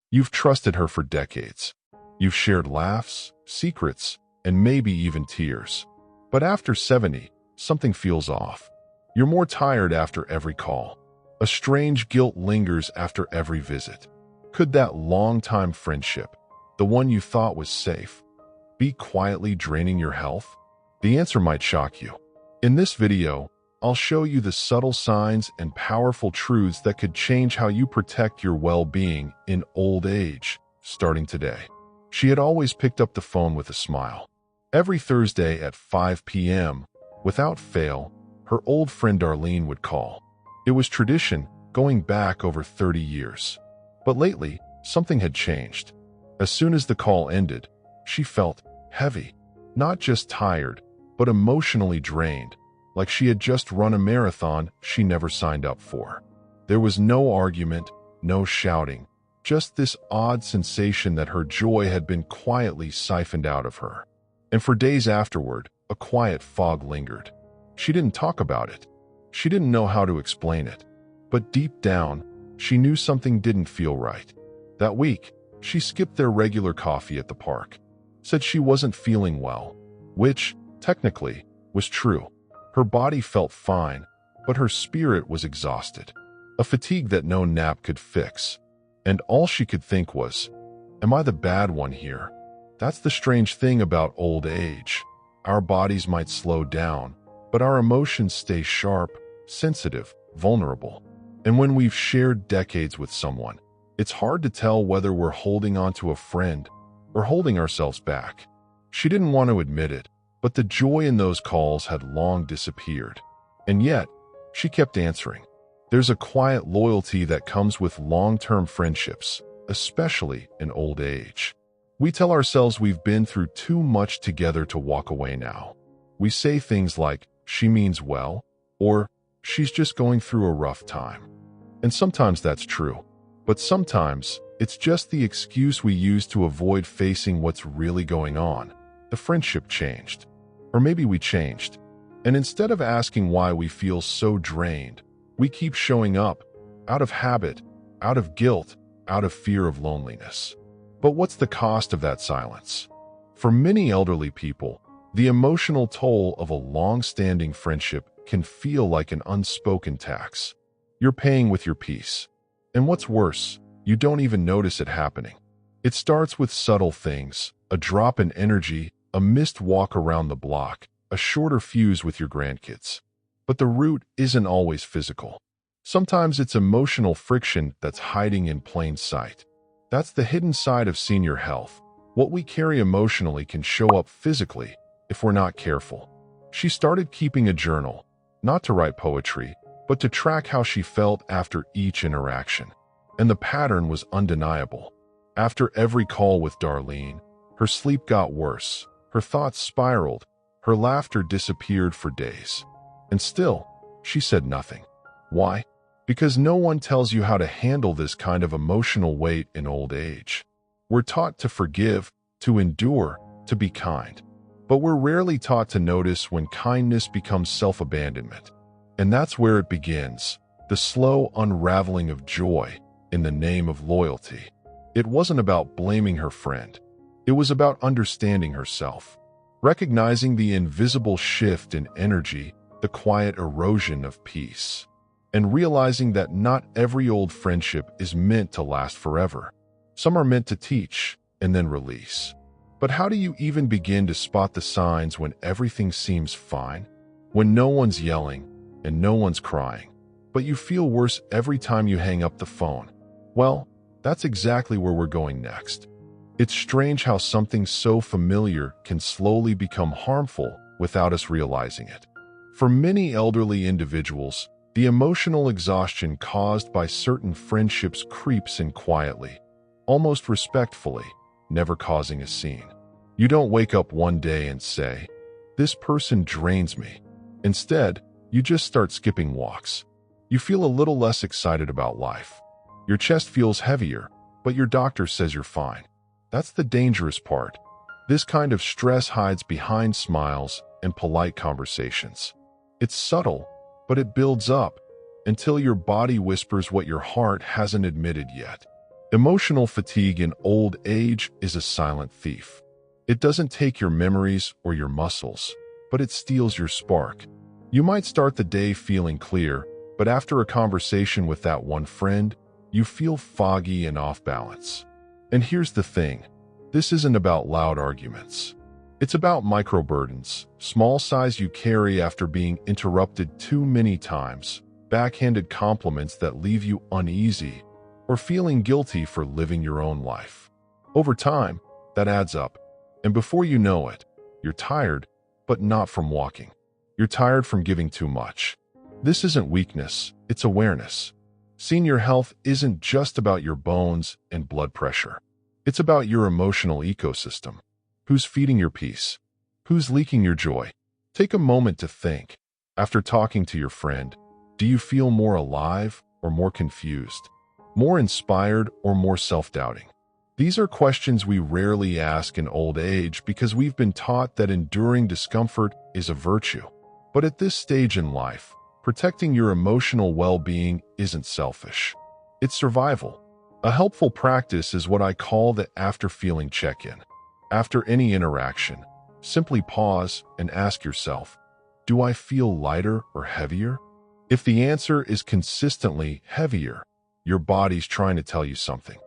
You've trusted her for decades. You've shared laughs, secrets, and maybe even tears. But after 70, something feels off. You're more tired after every call. A strange guilt lingers after every visit. Could that long-time friendship, the one you thought was safe, be quietly draining your health? The answer might shock you. In this video, I'll show you the subtle signs and powerful truths that could change how you protect your well-being in old age, starting today. She had always picked up the phone with a smile. Every Thursday at 5 p.m., without fail, her old friend Darlene would call. It was tradition, going back over 30 years. But lately, something had changed. As soon as the call ended, she felt heavy, not just tired, but emotionally drained, like she had just run a marathon she never signed up for. There was no argument, no shouting, just this odd sensation that her joy had been quietly siphoned out of her. And for days afterward, a quiet fog lingered. She didn't talk about it. She didn't know how to explain it. But deep down, she knew something didn't feel right. That week, she skipped their regular coffee at the park, said she wasn't feeling well, which, technically, was true. Her body felt fine, but her spirit was exhausted, a fatigue that no nap could fix. And all she could think was, am I the bad one here? That's the strange thing about old age. Our bodies might slow down, but our emotions stay sharp, sensitive, vulnerable. And when we've shared decades with someone, it's hard to tell whether we're holding on to a friend or holding ourselves back. She didn't want to admit it, but the joy in those calls had long disappeared. And yet, she kept answering. There's a quiet loyalty that comes with long-term friendships, especially in old age. We tell ourselves we've been through too much together to walk away now. We say things like, she means well, or she's just going through a rough time. And sometimes that's true, but sometimes it's just the excuse we use to avoid facing what's really going on. The friendship changed. Or maybe we changed. And instead of asking why we feel so drained, we keep showing up, out of habit, out of guilt, out of fear of loneliness. But what's the cost of that silence? For many elderly people, the emotional toll of a long-standing friendship can feel like an unspoken tax. You're paying with your peace. And what's worse, you don't even notice it happening. It starts with subtle things, a drop in energy, a missed walk around the block, a shorter fuse with your grandkids. But the root isn't always physical. Sometimes it's emotional friction that's hiding in plain sight. That's the hidden side of senior health. What we carry emotionally can show up physically if we're not careful. She started keeping a journal, not to write poetry, but to track how she felt after each interaction. And the pattern was undeniable. After every call with Darlene, her sleep got worse, her thoughts spiraled, her laughter disappeared for days. And still, she said nothing. Why? Because no one tells you how to handle this kind of emotional weight in old age. We're taught to forgive, to endure, to be kind. But we're rarely taught to notice when kindness becomes self-abandonment. And that's where it begins, the slow unraveling of joy in the name of loyalty. It wasn't about blaming her friend. It was about understanding herself, recognizing the invisible shift in energy, the quiet erosion of peace, and realizing that not every old friendship is meant to last forever. Some are meant to teach and then release. But how do you even begin to spot the signs when everything seems fine? When no one's yelling and no one's crying, but you feel worse every time you hang up the phone? Well, that's exactly where we're going next. It's strange how something so familiar can slowly become harmful without us realizing it. For many elderly individuals, the emotional exhaustion caused by certain friendships creeps in quietly, almost respectfully, never causing a scene. You don't wake up one day and say, "This person drains me." Instead, you just start skipping walks. You feel a little less excited about life. Your chest feels heavier, but your doctor says you're fine. That's the dangerous part. This kind of stress hides behind smiles and polite conversations. It's subtle, but it builds up until your body whispers what your heart hasn't admitted yet. Emotional fatigue in old age is a silent thief. It doesn't take your memories or your muscles, but it steals your spark. You might start the day feeling clear, but after a conversation with that one friend, you feel foggy and off balance. And here's the thing. This isn't about loud arguments. It's about microburdens, small sighs you carry after being interrupted too many times, backhanded compliments that leave you uneasy, or feeling guilty for living your own life. Over time, that adds up. And before you know it, you're tired, but not from walking. You're tired from giving too much. This isn't weakness, it's awareness. Senior health isn't just about your bones and blood pressure. It's about your emotional ecosystem. Who's feeding your peace? Who's leaking your joy? Take a moment to think. After talking to your friend, do you feel more alive or more confused? More inspired or more self-doubting? These are questions we rarely ask in old age because we've been taught that enduring discomfort is a virtue. But at this stage in life, protecting your emotional well-being isn't selfish. It's survival. A helpful practice is what I call the after-feeling check-in. After any interaction, simply pause and ask yourself, do I feel lighter or heavier? If the answer is consistently heavier, your body's trying to tell you something.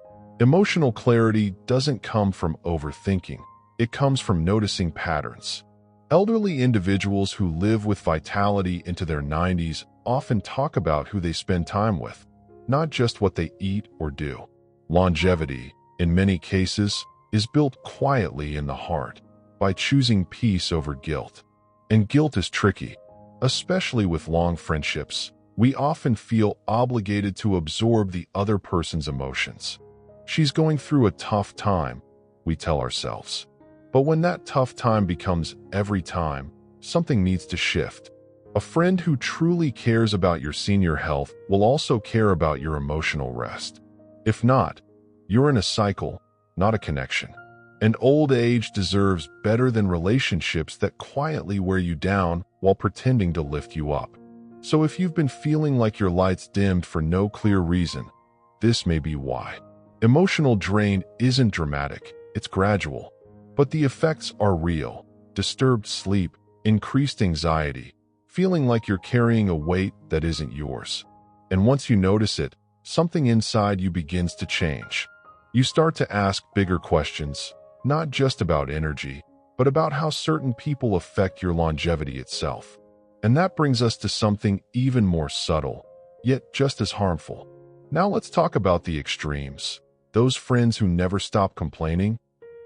Emotional clarity doesn't come from overthinking. It comes from noticing patterns. Elderly individuals who live with vitality into their 90s often talk about who they spend time with, not just what they eat or do. Longevity, in many cases, is built quietly in the heart by choosing peace over guilt. And guilt is tricky, especially with long friendships. We often feel obligated to absorb the other person's emotions. She's going through a tough time, we tell ourselves. But when that tough time becomes every time, something needs to shift. A friend who truly cares about your senior health will also care about your emotional rest. If not, you're in a cycle, not a connection. And old age deserves better than relationships that quietly wear you down while pretending to lift you up. So if you've been feeling like your light's dimmed for no clear reason, this may be why. Emotional drain isn't dramatic, it's gradual. But the effects are real. Disturbed sleep, increased anxiety, feeling like you're carrying a weight that isn't yours. And once you notice it, something inside you begins to change. You start to ask bigger questions, not just about energy, but about how certain people affect your longevity itself. And that brings us to something even more subtle, yet just as harmful. Now let's talk about the extremes. Those friends who never stop complaining,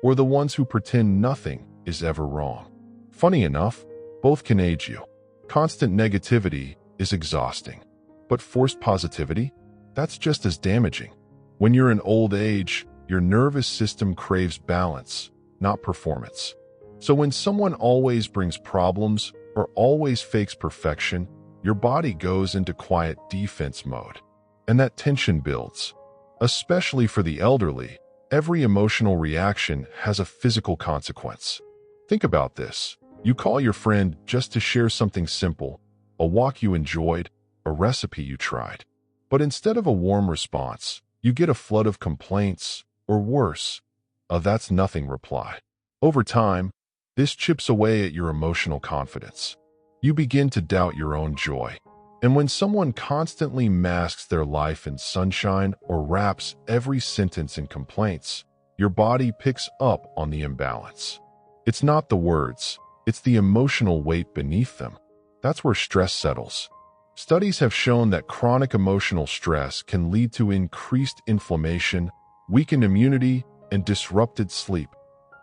or the ones who pretend nothing is ever wrong. Funny enough, both can age you. Constant negativity is exhausting. But forced positivity? That's just as damaging. When you're in old age, your nervous system craves balance, not performance. So when someone always brings problems or always fakes perfection, your body goes into quiet defense mode. And that tension builds. Especially for the elderly, every emotional reaction has a physical consequence. Think about this. You call your friend just to share something simple, a walk you enjoyed, a recipe you tried. But instead of a warm response, you get a flood of complaints, or worse, a "that's nothing" reply. Over time, this chips away at your emotional confidence. You begin to doubt your own joy. And when someone constantly masks their life in sunshine or wraps every sentence in complaints, your body picks up on the imbalance. It's not the words, it's the emotional weight beneath them. That's where stress settles. Studies have shown that chronic emotional stress can lead to increased inflammation, weakened immunity, and disrupted sleep,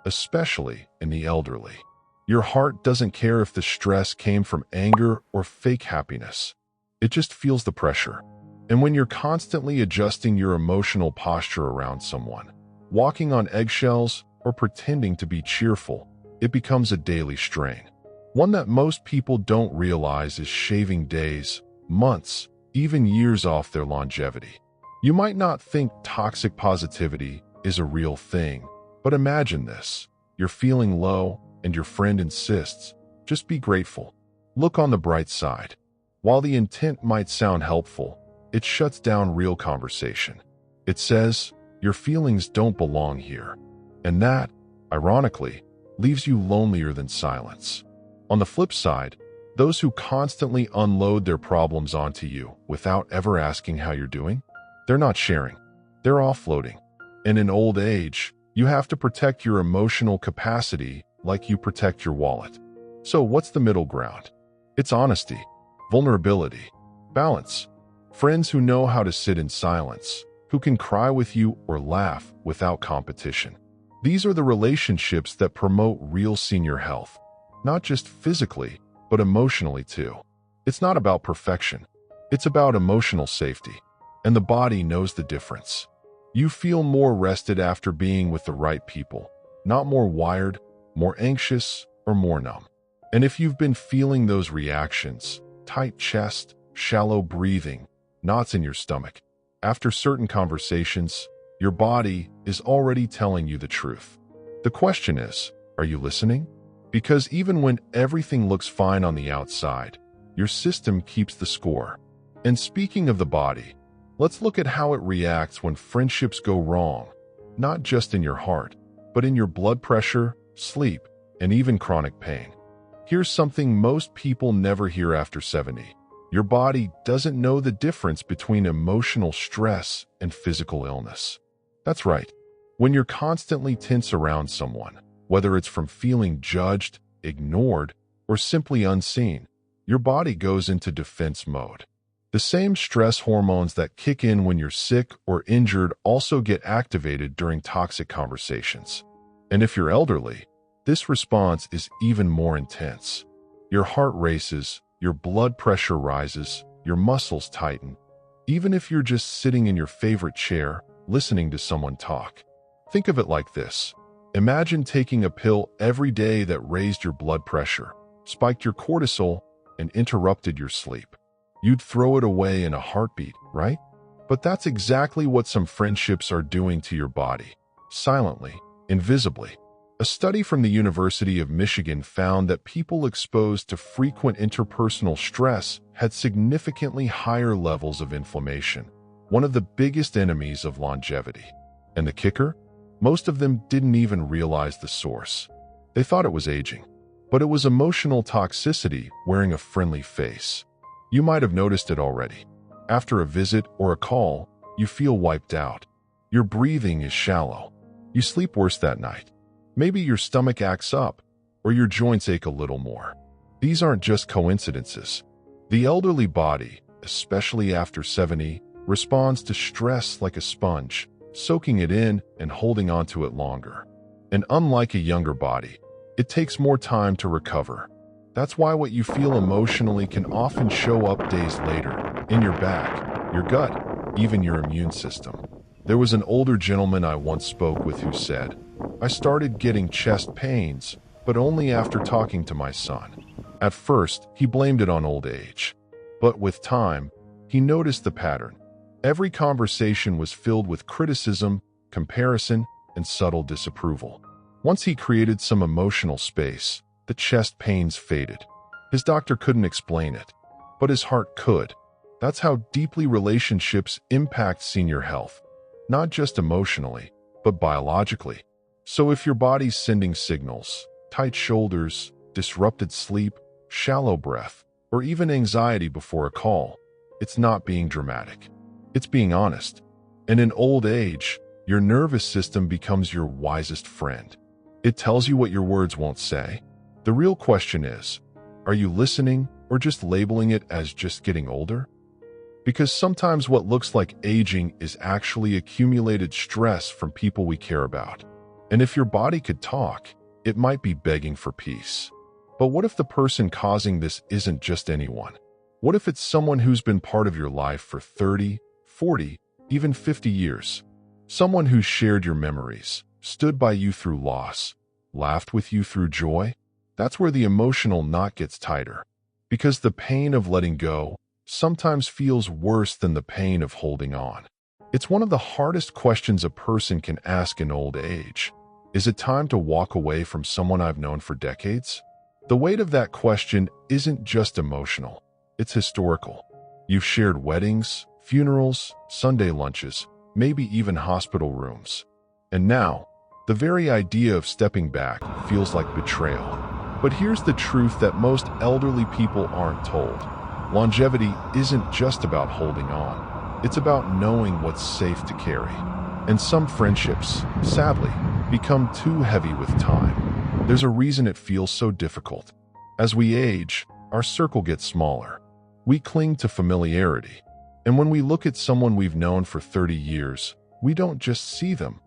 especially in the elderly. Your heart doesn't care if the stress came from anger or fake happiness. It just feels the pressure. And when you're constantly adjusting your emotional posture around someone, walking on eggshells or pretending to be cheerful, it becomes a daily strain. One that most people don't realize is shaving days, months, even years off their longevity. You might not think toxic positivity is a real thing, but imagine this. You're feeling low and your friend insists, just be grateful. Look on the bright side. While the intent might sound helpful, it shuts down real conversation. It says, Your feelings don't belong here. And that, ironically, leaves you lonelier than silence. On the flip side, those who constantly unload their problems onto you without ever asking how you're doing, they're not sharing, they're offloading. And in old age, you have to protect your emotional capacity like you protect your wallet. So what's the middle ground? It's honesty, vulnerability, balance. Friends who know how to sit in silence, who can cry with you or laugh without competition. These are the relationships that promote real senior health, not just physically, but emotionally too. It's not about perfection. It's about emotional safety. And the body knows the difference. You feel more rested after being with the right people, not more wired, more anxious, or more numb. And if you've been feeling those reactions, tight chest, shallow breathing, knots in your stomach, after certain conversations, your body is already telling you the truth. The question is, are you listening? Because even when everything looks fine on the outside, your system keeps the score. And speaking of the body, let's look at how it reacts when friendships go wrong, not just in your heart, but in your blood pressure, sleep, and even chronic pain. Here's something most people never hear after 70. Your body doesn't know the difference between emotional stress and physical illness. That's right. When you're constantly tense around someone, whether it's from feeling judged, ignored, or simply unseen, your body goes into defense mode. The same stress hormones that kick in when you're sick or injured also get activated during toxic conversations. And if you're elderly, this response is even more intense. Your heart races, your blood pressure rises, your muscles tighten, even if you're just sitting in your favorite chair, listening to someone talk. Think of it like this. Imagine taking a pill every day that raised your blood pressure, spiked your cortisol, and interrupted your sleep. You'd throw it away in a heartbeat, right? But that's exactly what some friendships are doing to your body, silently, invisibly. A study from the University of Michigan found that people exposed to frequent interpersonal stress had significantly higher levels of inflammation, one of the biggest enemies of longevity. And the kicker? Most of them didn't even realize the source. They thought it was aging, but it was emotional toxicity wearing a friendly face. You might have noticed it already. After a visit or a call, you feel wiped out. Your breathing is shallow. You sleep worse that night. Maybe your stomach acts up, or your joints ache a little more. These aren't just coincidences. The elderly body, especially after 70, responds to stress like a sponge, soaking it in and holding onto it longer. And unlike a younger body, it takes more time to recover. That's why what you feel emotionally can often show up days later, in your back, your gut, even your immune system. There was an older gentleman I once spoke with who said, "I started getting chest pains, but only after talking to my son." At first, he blamed it on old age. But with time, he noticed the pattern. Every conversation was filled with criticism, comparison, and subtle disapproval. Once he created some emotional space, the chest pains faded. His doctor couldn't explain it, but his heart could. That's how deeply relationships impact senior health, not just emotionally, but biologically. So if your body's sending signals, tight shoulders, disrupted sleep, shallow breath, or even anxiety before a call, it's not being dramatic. It's being honest. And in old age, your nervous system becomes your wisest friend. It tells you what your words won't say. The real question is, are you listening or just labeling it as just getting older? Because sometimes what looks like aging is actually accumulated stress from people we care about. And if your body could talk, it might be begging for peace. But what if the person causing this isn't just anyone? What if it's someone who's been part of your life for 30, 40, even 50 years? Someone who's shared your memories, stood by you through loss, laughed with you through joy? That's where the emotional knot gets tighter. Because the pain of letting go sometimes feels worse than the pain of holding on. It's one of the hardest questions a person can ask in old age. Is it time to walk away from someone I've known for decades? The weight of that question isn't just emotional, it's historical. You've shared weddings, funerals, Sunday lunches, maybe even hospital rooms. And now, the very idea of stepping back feels like betrayal. But here's the truth that most elderly people aren't told. Longevity isn't just about holding on. It's about knowing what's safe to carry. And some friendships, sadly, become too heavy with time. There's a reason it feels so difficult. As we age, our circle gets smaller. We cling to familiarity. And when we look at someone we've known for 30 years, we don't just see them.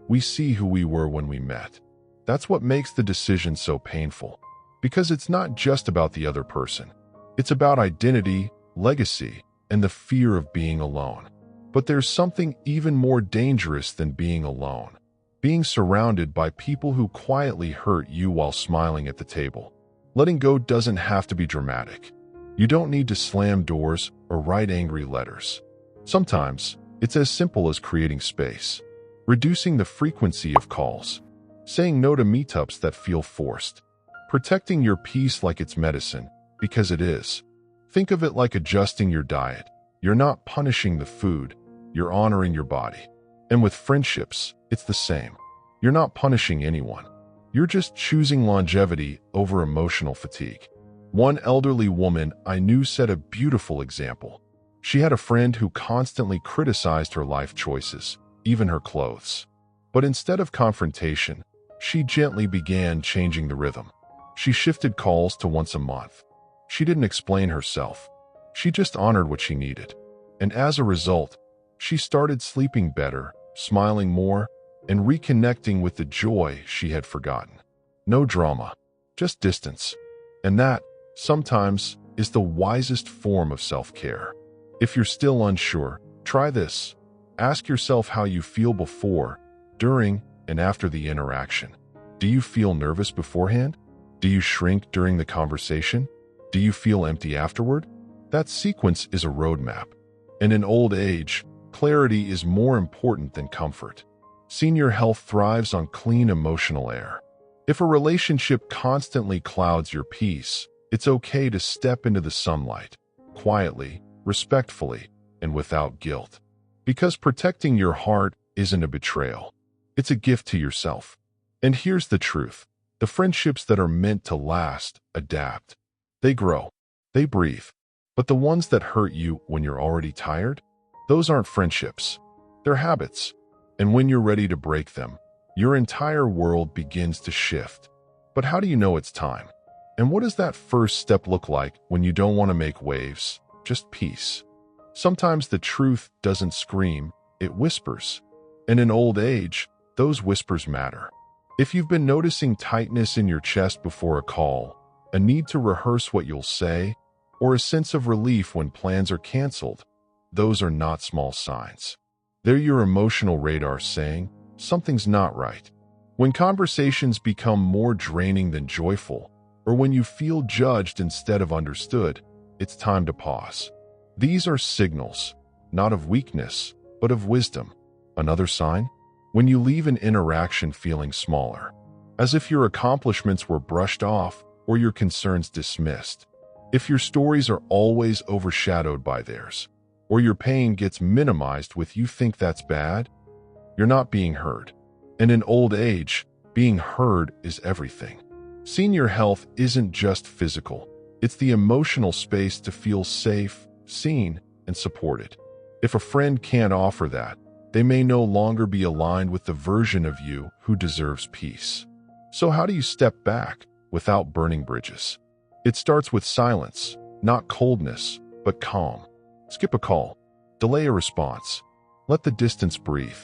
We see who we were when we met. That's what makes the decision so painful. Because it's not just about the other person. It's about identity, legacy, and the fear of being alone. But there's something even more dangerous than being alone. Being surrounded by people who quietly hurt you while smiling at the table. Letting go doesn't have to be dramatic. You don't need to slam doors or write angry letters. Sometimes, it's as simple as creating space. Reducing the frequency of calls. Saying no to meetups that feel forced. Protecting your peace like it's medicine, because it is. Think of it like adjusting your diet. You're not punishing the food, you're honoring your body. And with friendships, it's the same. You're not punishing anyone. You're just choosing longevity over emotional fatigue. One elderly woman I knew set a beautiful example. She had a friend who constantly criticized her life choices, even her clothes. But instead of confrontation, she gently began changing the rhythm. She shifted calls to once a month. She didn't explain herself. She just honored what she needed. And as a result, she started sleeping better, smiling more, and reconnecting with the joy she had forgotten. No drama, just distance. And that, sometimes, is the wisest form of self-care. If you're still unsure, try this. Ask yourself how you feel before, during, and after the interaction. Do you feel nervous beforehand? Do you shrink during the conversation? Do you feel empty afterward? That sequence is a roadmap. And in old age, clarity is more important than comfort. Senior health thrives on clean emotional air. If a relationship constantly clouds your peace, it's okay to step into the sunlight, quietly, respectfully, and without guilt. Because protecting your heart isn't a betrayal. It's a gift to yourself. And here's the truth. The friendships that are meant to last adapt. They grow. They breathe. But the ones that hurt you when you're already tired? Those aren't friendships. They're habits. And when you're ready to break them, your entire world begins to shift. But how do you know it's time? And what does that first step look like when you don't want to make waves, just peace? Sometimes the truth doesn't scream, it whispers. And in old age, those whispers matter. If you've been noticing tightness in your chest before a call, a need to rehearse what you'll say, or a sense of relief when plans are canceled, those are not small signs. They're your emotional radar saying, something's not right. When conversations become more draining than joyful, or when you feel judged instead of understood, it's time to pause. These are signals, not of weakness, but of wisdom. Another sign? When you leave an interaction feeling smaller, as if your accomplishments were brushed off or your concerns dismissed. If your stories are always overshadowed by theirs, or your pain gets minimized with you think that's bad, you're not being heard. And in old age, being heard is everything. Senior health isn't just physical. It's the emotional space to feel safe, seen, and supported. If a friend can't offer that, they may no longer be aligned with the version of you who deserves peace. So how do you step back without burning bridges? It starts with silence, not coldness, but calm. Skip a call. Delay a response. Let the distance breathe.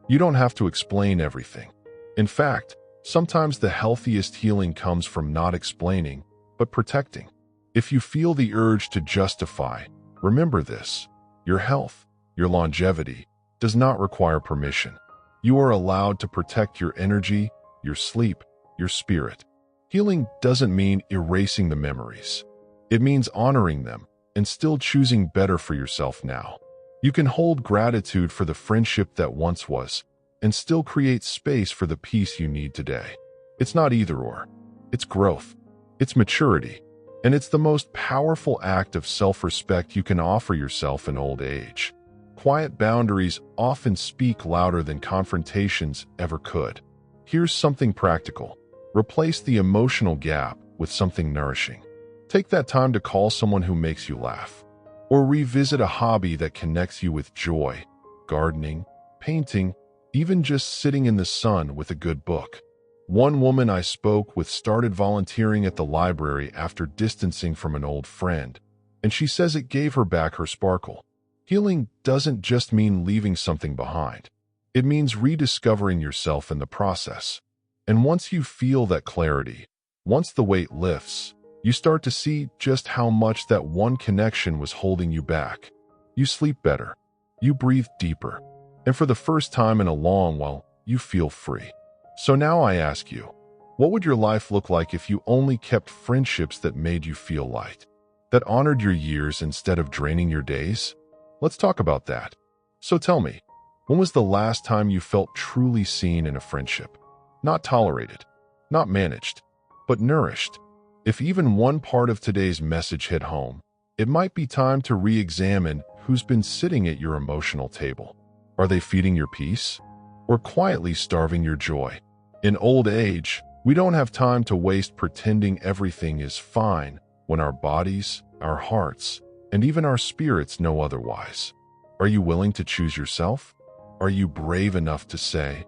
You don't have to explain everything. In fact, sometimes the healthiest healing comes from not explaining, but protecting. If you feel the urge to justify, remember this. Your health, your longevity, does not require permission. You are allowed to protect your energy, your sleep, your spirit. Healing doesn't mean erasing the memories. It means honoring them and still choosing better for yourself now. You can hold gratitude for the friendship that once was and still create space for the peace you need today. It's not either or. It's growth. It's maturity. And it's the most powerful act of self-respect you can offer yourself in old age. Quiet boundaries often speak louder than confrontations ever could. Here's something practical. Replace the emotional gap with something nourishing. Take that time to call someone who makes you laugh, or revisit a hobby that connects you with joy, gardening, painting, even just sitting in the sun with a good book. One woman I spoke with started volunteering at the library after distancing from an old friend, and she says it gave her back her sparkle. Healing doesn't just mean leaving something behind. It means rediscovering yourself in the process. And once you feel that clarity, once the weight lifts, you start to see just how much that one connection was holding you back. You sleep better. You breathe deeper. And for the first time in a long while, you feel free. So now I ask you, what would your life look like if you only kept friendships that made you feel light, that honored your years instead of draining your days? Let's talk about that. So tell me, when was the last time you felt truly seen in a friendship? Not tolerated, not managed, but nourished. If even one part of today's message hit home, it might be time to re-examine who's been sitting at your emotional table. Are they feeding your peace, or quietly starving your joy? In old age, we don't have time to waste pretending everything is fine when our bodies, our hearts, and even our spirits know otherwise. Are you willing to choose yourself? Are you brave enough to say,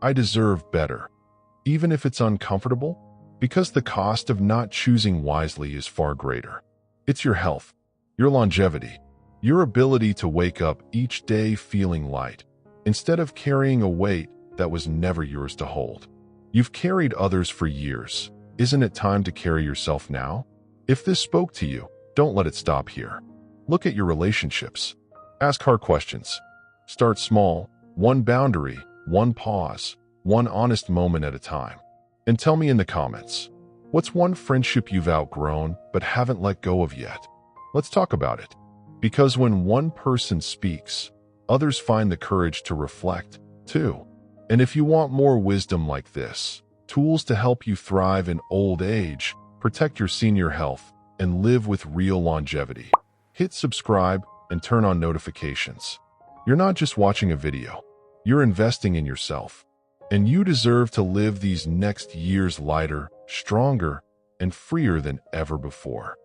I deserve better, even if it's uncomfortable? Because the cost of not choosing wisely is far greater. It's your health, your longevity, your ability to wake up each day feeling light, instead of carrying a weight that was never yours to hold. You've carried others for years. Isn't it time to carry yourself now? If this spoke to you, don't let it stop here. Look at your relationships. Ask hard questions. Start small, one boundary, one pause, one honest moment at a time. And tell me in the comments, what's one friendship you've outgrown but haven't let go of yet? Let's talk about it. Because when one person speaks, others find the courage to reflect, too. And if you want more wisdom like this, tools to help you thrive in old age, protect your senior health, and live with real longevity, hit subscribe and turn on notifications. You're not just watching a video, you're investing in yourself. And you deserve to live these next years lighter, stronger, and freer than ever before.